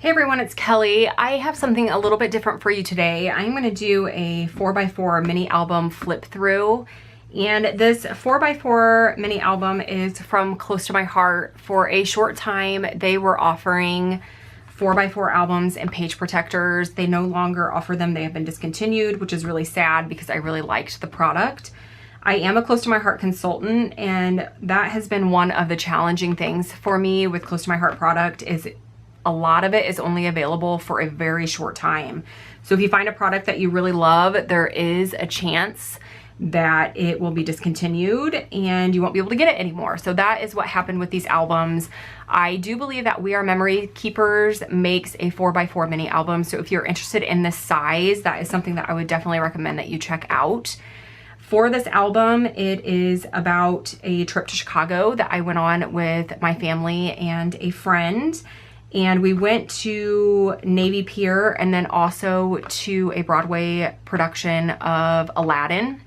Hey everyone, it's Kelly. I have something a little bit different for you today. I'm going to do a 4x4 mini album flip through. And this 4x4 mini album is from close to my heart. For a short time, they were offering 4x4 albums and page protectors. They no longer offer them. They have been discontinued, which is really sad because I really liked the product. I am a close to my heart consultant, and that has been one of the challenging things for me with close to my heart product is a lot of it is only available for a very short time. So if you find a product that you really love, there is a chance that it will be discontinued and you won't be able to get it anymore. So that is what happened with these albums. I do believe that We Are Memory Keepers makes a 4x4 mini album. So if you're interested in this size, that is something that I would definitely recommend that you check out. For this album, it is about a trip to Chicago that I went on with my family and a friend. And we went to Navy Pier and then also to a Broadway production of Aladdin.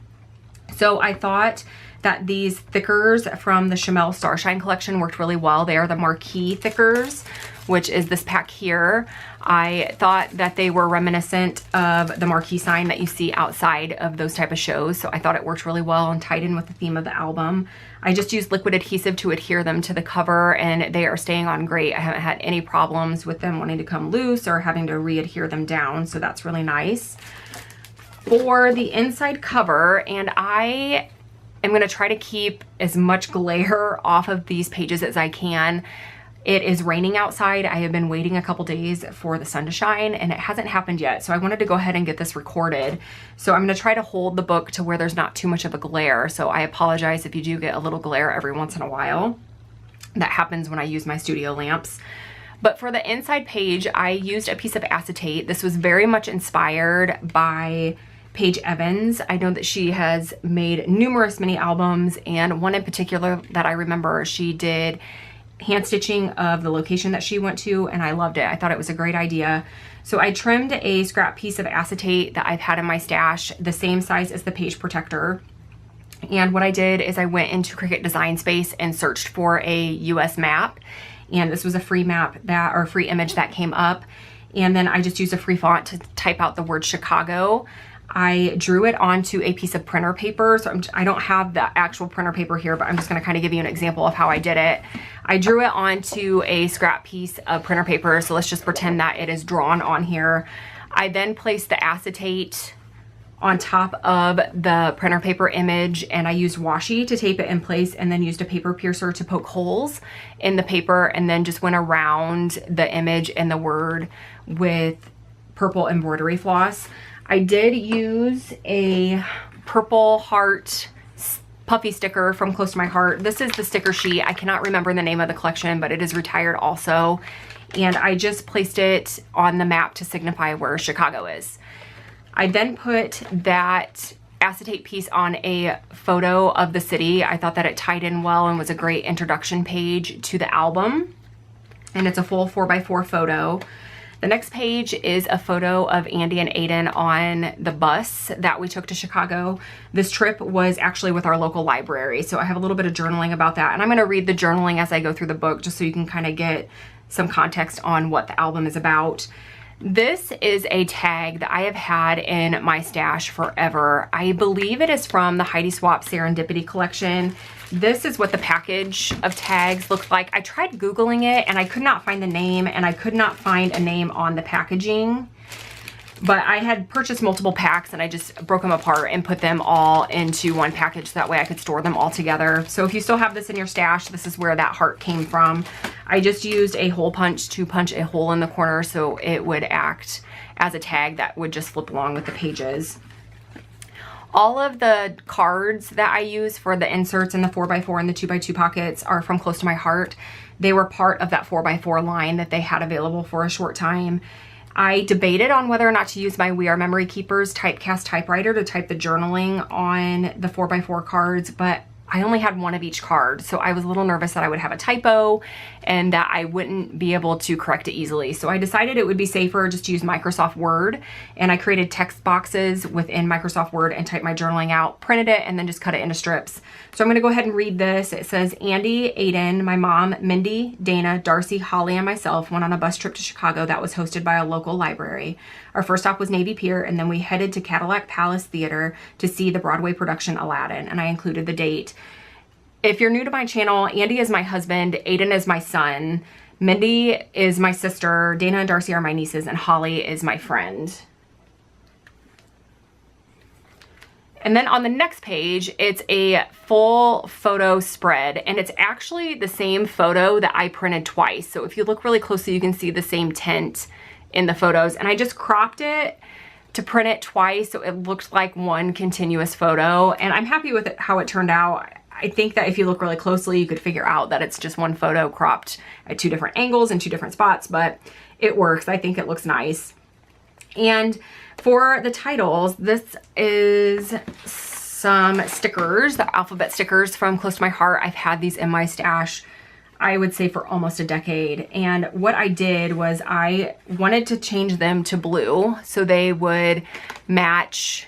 So I thought that these thickers from the Chamel Starshine collection worked really well. They are the marquee thickers, which is this pack here. I thought that they were reminiscent of the marquee sign that you see outside of those type of shows. So I thought it worked really well and tied in with the theme of the album. I just used liquid adhesive to adhere them to the cover and they are staying on great. I haven't had any problems with them wanting to come loose or having to re-adhere them down. So that's really nice. For the inside cover, and I am going to try to keep as much glare off of these pages as I can. It is raining outside. I have been waiting a couple days for the sun to shine and it hasn't happened yet. So I wanted to go ahead and get this recorded. So I'm going to try to hold the book to where there's not too much of a glare. So I apologize if you do get a little glare every once in a while. That happens when I use my studio lamps. But for the inside page, I used a piece of acetate. This was very much inspired by Paige Evans. I know that she has made numerous mini albums, and one in particular that I remember, she did hand stitching of the location that she went to, and I loved it. I thought it was a great idea. So I trimmed a scrap piece of acetate that I've had in my stash, the same size as the page protector. And what I did is I went into Cricut Design Space and searched for a US map. And this was a free map that, or free image that came up. And then I just used a free font to type out the word Chicago. I drew it onto a piece of printer paper. So I don't have the actual printer paper here, but I'm just gonna kind of give you an example of how I did it. I drew it onto a scrap piece of printer paper. So let's just pretend that it is drawn on here. I then placed the acetate on top of the printer paper image, and I used washi to tape it in place, and then used a paper piercer to poke holes in the paper, and then just went around the image and the word with purple embroidery floss. I did use a purple heart puffy sticker from Close to My Heart. This is the sticker sheet. I cannot remember the name of the collection, but it is retired also. And I just placed it on the map to signify where Chicago is. I then put that acetate piece on a photo of the city. I thought that it tied in well and was a great introduction page to the album. And it's a full 4x4 photo. The next page is a photo of Andy and Aiden on the bus that we took to Chicago. This trip was actually with our local library, so I have a little bit of journaling about that. And I'm gonna read the journaling as I go through the book just so you can kind of get some context on what the album is about. This is a tag that I have had in my stash forever. I believe it is from the Heidi Swapp Serendipity collection. This is what the package of tags looks like. I tried Googling it and I could not find the name, and I could not find a name on the packaging. But I had purchased multiple packs and I just broke them apart and put them all into one package. So that way I could store them all together. So if you still have this in your stash, this is where that heart came from. I just used a hole punch to punch a hole in the corner so it would act as a tag that would just flip along with the pages. All of the cards that I use for the inserts in the 4x4 and the 2x2 pockets are from Close to My Heart. They were part of that 4x4 line that they had available for a short time. I debated on whether or not to use my We Are Memory Keepers typecast typewriter to type the journaling on the 4x4 cards, but I only had one of each card. So I was a little nervous that I would have a typo and that I wouldn't be able to correct it easily. So I decided it would be safer just to use Microsoft Word, and I created text boxes within Microsoft Word and typed my journaling out, printed it, and then just cut it into strips. So I'm gonna go ahead and read this. It says, Andy, Aiden, my mom, Mindy, Dana, Darcy, Holly, and myself went on a bus trip to Chicago that was hosted by a local library. Our first stop was Navy Pier, and then we headed to Cadillac Palace Theater to see the Broadway production Aladdin, and I included the date. If you're new to my channel, Andy is my husband, Aiden is my son, Mindy is my sister, Dana and Darcy are my nieces, and Holly is my friend. And then on the next page, it's a full photo spread, and it's actually the same photo that I printed twice. So if you look really closely, you can see the same tint in the photos, and I just cropped it to print it twice so it looked like one continuous photo, and I'm happy with it, how it turned out. I think that if you look really closely, you could figure out that it's just one photo cropped at 2 different angles and 2 different spots, but it works. I think it looks nice. And for the titles, this is some stickers, the alphabet stickers from Close to My Heart. I've had these in my stash, I would say, for almost a decade. And what I did was I wanted to change them to blue so they would match,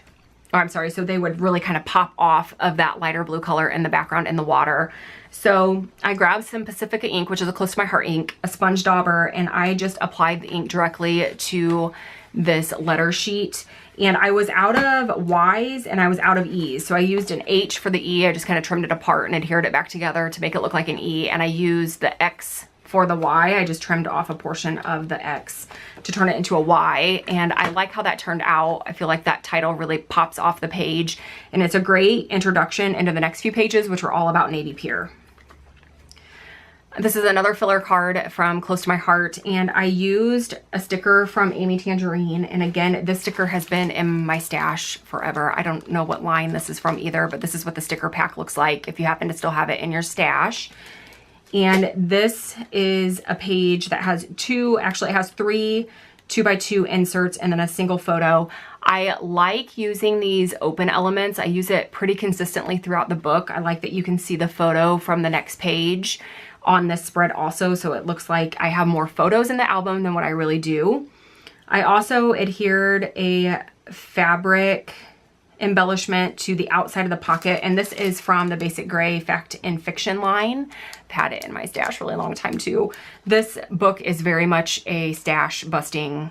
so they would really kind of pop off of that lighter blue color in the background in the water. So I grabbed some Pacifica ink, which is a Close to My Heart ink, a sponge dauber, and I just applied the ink directly to this letter sheet. And I was out of Y's and I was out of E's. So I used an H for the E. I just kind of trimmed it apart and adhered it back together to make it look like an E. And I used the X for the Y. I just trimmed off a portion of the X to turn it into a Y. And I like how that turned out. I feel like that title really pops off the page. And it's a great introduction into the next few pages, which are all about Navy Pier. This is another filler card from Close to My Heart, and I used a sticker from Amy Tangerine. And again, this sticker has been in my stash forever. I don't know what line this is from either, but this is what the sticker pack looks like if you happen to still have it in your stash. And this is a page that has actually it has 3 2x2 inserts and then a single photo. I like using these open elements. I use it pretty consistently throughout the book. I like that you can see the photo from the next page on this spread also, so it looks like I have more photos in the album than what I really do. I also adhered a fabric embellishment to the outside of the pocket, and this is from the Basic Gray Fact and Fiction line. I've had it in my stash for a really long time too. This book is very much a stash busting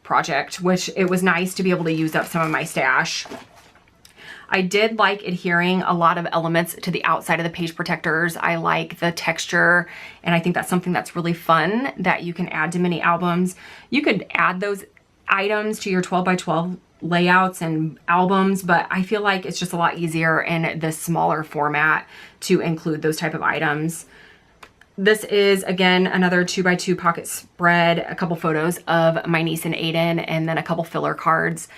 project, which it was nice to be able to use up some of my stash. I did like adhering a lot of elements to the outside of the page protectors. I like the texture, and I think that's something that's really fun that you can add to mini albums. You could add those items to your 12x12 layouts and albums, but I feel like it's just a lot easier in this smaller format to include those type of items. This is, again, another 2x2 pocket spread, a couple photos of my niece and Aiden, and then a couple filler cards.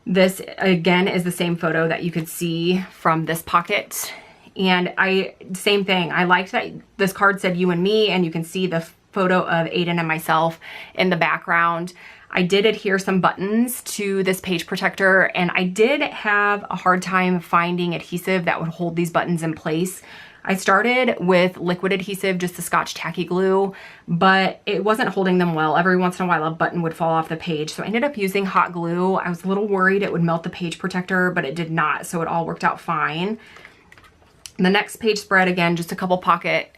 This, again, is the same photo that you could see from this pocket. And same thing, I liked that this card said you and me, and you can see the photo of Aiden and myself in the background. I did adhere some buttons to this page protector, and I did have a hard time finding adhesive that would hold these buttons in place. I started with liquid adhesive, just the Scotch tacky glue, but it wasn't holding them well. Every once in a while a button would fall off the page, so I ended up using hot glue. I was a little worried it would melt the page protector, but it did not, so it all worked out fine. The next page spread, again, just a couple pocket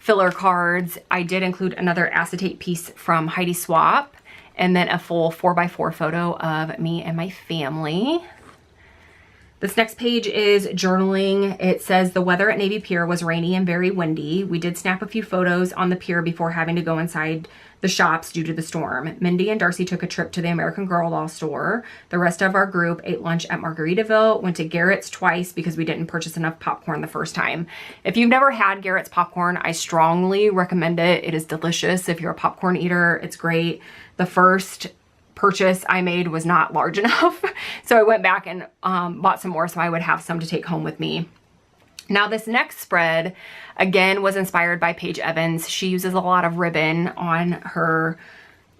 filler cards. I did include another acetate piece from Heidi Swap, and then a full 4x4 photo of me and my family. This next page is journaling. It says the weather at Navy Pier was rainy and very windy. We did snap a few photos on the pier before having to go inside the shops due to the storm. Mindy and Darcy took a trip to the American Girl doll store. The rest of our group ate lunch at Margaritaville, went to Garrett's twice because we didn't purchase enough popcorn the first time. If you've never had Garrett's popcorn, I strongly recommend it. It is delicious. If you're a popcorn eater, it's great. The first purchase I made was not large enough, so I went back and bought some more so I would have some to take home with me. Now this next spread, again, was inspired by Paige Evans. She uses a lot of ribbon on her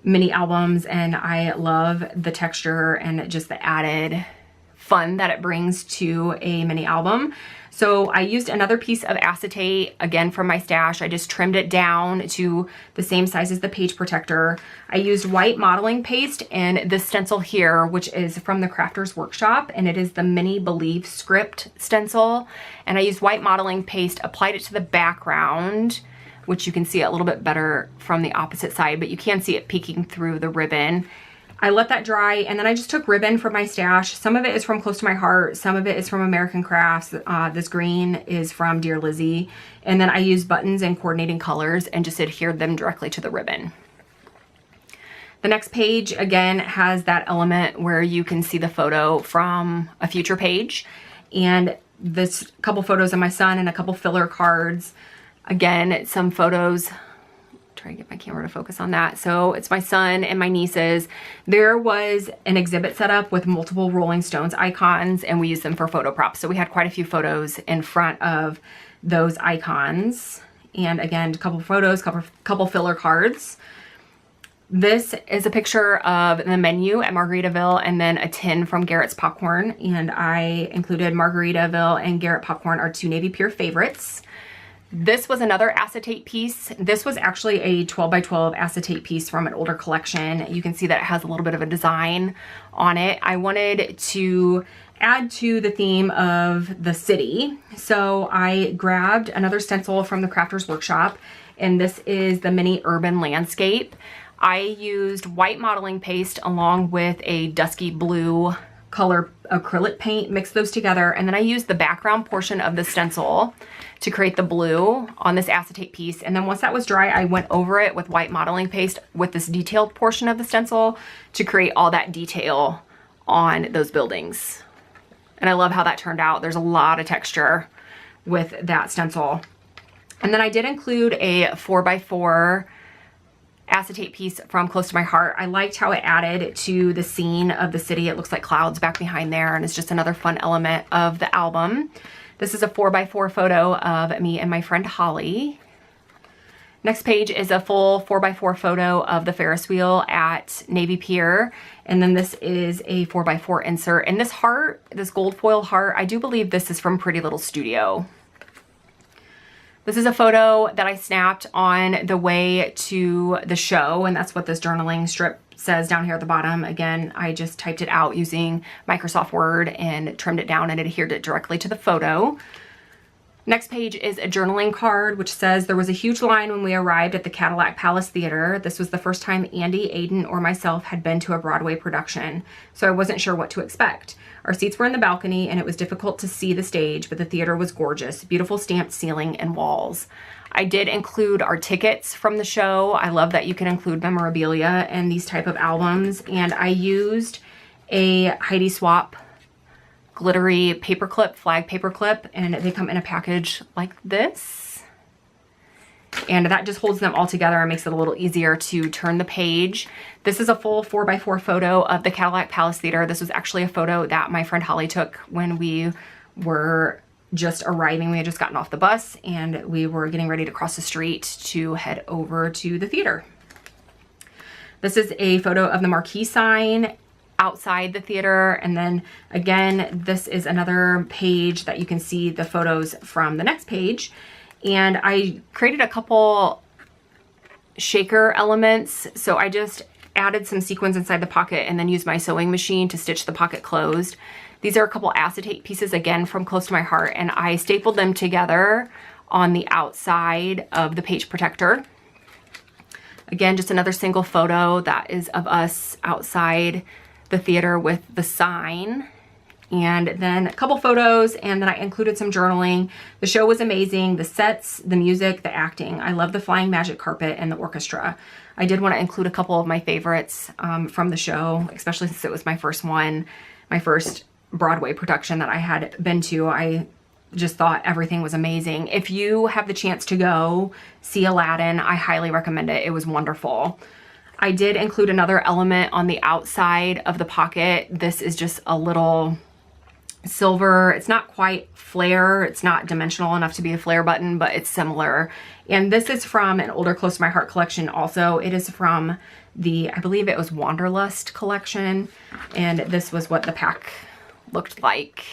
mini albums, and I love the texture and just the added fun that it brings to a mini album. So I used another piece of acetate, again from my stash. I just trimmed it down to the same size as the page protector. I used white modeling paste and this stencil here, which is from the Crafter's Workshop, and it is the Mini Believe script stencil. And I used white modeling paste, applied it to the background, which you can see a little bit better from the opposite side, but you can see it peeking through the ribbon. I let that dry, and then I just took ribbon from my stash. Some of it is from Close to My Heart. Some of it is from American Crafts. This green is from Dear Lizzie. And then I used buttons and coordinating colors and just adhered them directly to the ribbon. The next page, again, has that element where you can see the photo from a future page. And this couple photos of my son and a couple filler cards. Again, some photos. Try to get my camera to focus on that. So it's my son and my nieces. There was an exhibit set up with multiple Rolling Stones icons, and we used them for photo props. So we had quite a few photos in front of those icons. And again, a couple photos, couple filler cards. This is a picture of the menu at Margaritaville and then a tin from Garrett's Popcorn. And I included Margaritaville and Garrett Popcorn, are two Navy Pier favorites. This was another acetate piece. This was actually a 12 by 12 acetate piece from an older collection. You can see that it has a little bit of a design on it. I wanted to add to the theme of the city. So I grabbed another stencil from the Crafter's Workshop, and this is the Mini Urban Landscape. I used white modeling paste along with a dusky blue color acrylic paint, mixed those together, and then I used the background portion of the stencil to create the blue on this acetate piece. And then once that was dry, I went over it with white modeling paste with this detailed portion of the stencil to create all that detail on those buildings. And I love how that turned out. There's a lot of texture with that stencil. And then I did include a 4x4 acetate piece from Close to My Heart. I liked how it added to the scene of the city. It looks like clouds back behind there, and it's just another fun element of the album. This is a 4x4 photo of me and my friend Holly. Next page is a full 4x4 photo of the Ferris wheel at Navy Pier. And then this is a 4x4 insert. And this heart, this gold foil heart, I do believe this is from Pretty Little Studio. This is a photo that I snapped on the way to the show, and that's what this journaling strip says down here at the bottom. Again, I just typed it out using Microsoft Word and trimmed it down and adhered it directly to the photo. Next page is a journaling card, which says, there was a huge line when we arrived at the Cadillac Palace Theater. This was the first time Andy, Aiden, or myself had been to a Broadway production, so I wasn't sure what to expect. Our seats were in the balcony, and it was difficult to see the stage, but the theater was gorgeous. Beautiful stamped ceiling and walls. I did include our tickets from the show. I love that you can include memorabilia in these type of albums. And I used a Heidi Swapp glittery paperclip, flag paperclip, and they come in a package like this. And that just holds them all together and makes it a little easier to turn the page. This is a full 4x4 photo of the Cadillac Palace Theater. This was actually a photo that my friend Holly took when we were just arriving. We had just gotten off the bus and we were getting ready to cross the street to head over to the theater. This is a photo of the marquee sign outside the theater. And then again, this is another page that you can see the photos from the next page. And I created a couple shaker elements. So I just added some sequins inside the pocket and then used my sewing machine to stitch the pocket closed. These are a couple acetate pieces, again, from Close to My Heart, and I stapled them together on the outside of the page protector. Again, just another single photo that is of us outside the theater with the sign. And then a couple photos, and then I included some journaling. The show was amazing. The sets, the music, the acting. I love the flying magic carpet and the orchestra. I did want to include a couple of my favorites from the show, especially since it was my first one, my first Broadway production that I had been to. I just thought everything was amazing. If you have the chance to go see Aladdin, I highly recommend it. It was wonderful. I did include another element on the outside of the pocket. This is just a little silver. It's not quite flare. It's not dimensional enough to be a flare button, but it's similar. And this is from an older Close to My Heart collection also. It is from the, I believe it was Wanderlust collection. And this was what the pack looked like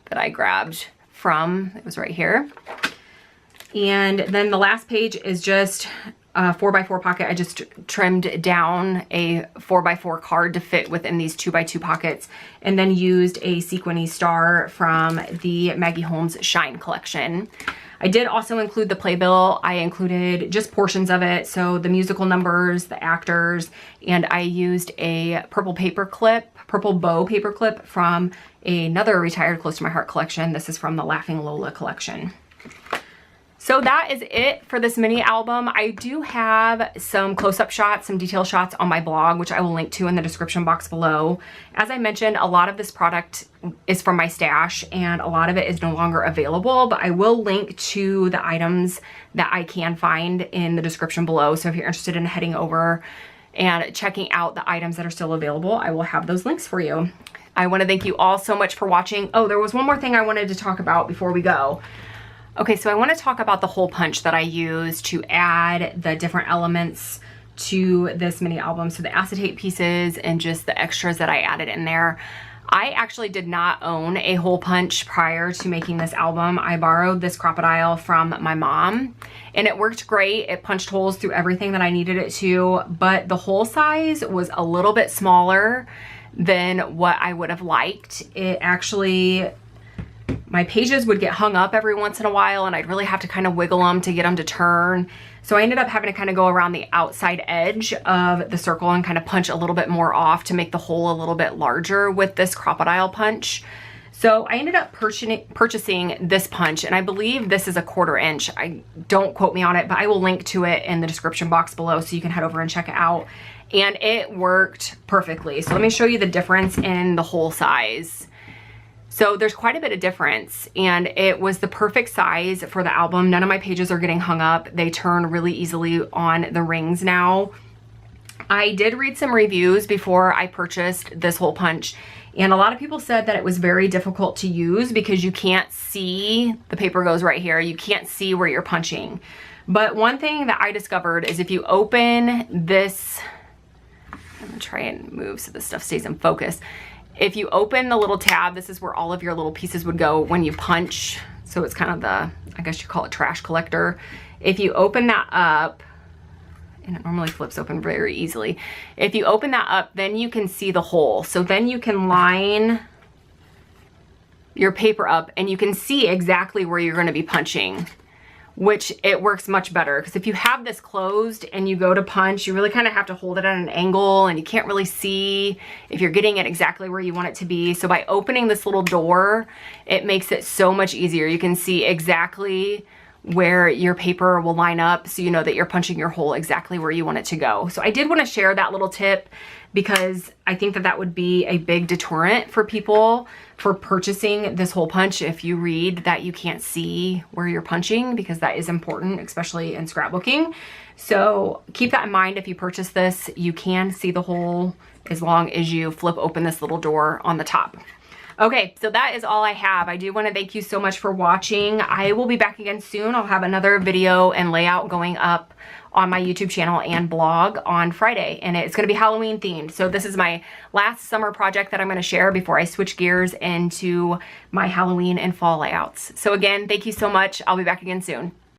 that I grabbed from. It was right here. And then the last page is just a 4x4 pocket. I just trimmed down a 4x4 card to fit within these 2x2 pockets, and then used a sequiny star from the Maggie Holmes Shine collection. I did also include the playbill. I included just portions of it, so the musical numbers, the actors, and I used a purple bow paper clip from another retired Close to My Heart collection. This is from the Laughing Lola collection. So that is it for this mini album. I do have some close-up shots, some detail shots on my blog, which I will link to in the description box below. As I mentioned, a lot of this product is from my stash and a lot of it is no longer available, but I will link to the items that I can find in the description below. So if you're interested in heading over and checking out the items that are still available, I will have those links for you. I want to thank you all so much for watching. Oh, there was one more thing I wanted to talk about before we go. Okay, so I want to talk about the hole punch that I use to add the different elements to this mini album. So the acetate pieces and just the extras that I added in there. I actually did not own a hole punch prior to making this album. I borrowed this Crocodile from my mom and it worked great. It punched holes through everything that I needed it to, but the hole size was a little bit smaller than what I would have liked. It actually, my pages would get hung up every once in a while and I'd really have to kind of wiggle them to get them to turn. So I ended up having to kind of go around the outside edge of the circle and kind of punch a little bit more off to make the hole a little bit larger with this Crocodile punch. So I ended up purchasing this punch, and I believe this is a 1/4 inch. Don't quote me on it, but I will link to it in the description box below so you can head over and check it out. And it worked perfectly. So let me show you the difference in the hole size. So there's quite a bit of difference, and it was the perfect size for the album. None of my pages are getting hung up. They turn really easily on the rings now. I did read some reviews before I purchased this hole punch, and a lot of people said that it was very difficult to use because you can't see, the paper goes right here, you can't see where you're punching. But one thing that I discovered is if you open this, I'm gonna try and move so this stuff stays in focus. If you open the little tab, this is where all of your little pieces would go when you punch. So it's kind of the, I guess you call it trash collector. If you open that up, and it normally flips open very easily. If you open that up, then you can see the hole. So then you can line your paper up and you can see exactly where you're gonna be punching, which it works much better. Because if you have this closed and you go to punch, you really kind of have to hold it at an angle and you can't really see if you're getting it exactly where you want it to be. So by opening this little door, it makes it so much easier. You can see exactly where your paper will line up so you know that you're punching your hole exactly where you want it to go. So I did want to share that little tip because I think that that would be a big deterrent for people for purchasing this hole punch if you read that you can't see where you're punching, because that is important, especially in scrapbooking. So keep that in mind. If you purchase this, you can see the hole as long as you flip open this little door on the top. Okay, so that is all I have. I do want to thank you so much for watching. I will be back again soon. I'll have another video and layout going up on my YouTube channel and blog on Friday, and it's going to be Halloween themed. So this is my last summer project that I'm going to share before I switch gears into my Halloween and fall layouts. So again, thank you so much. I'll be back again soon.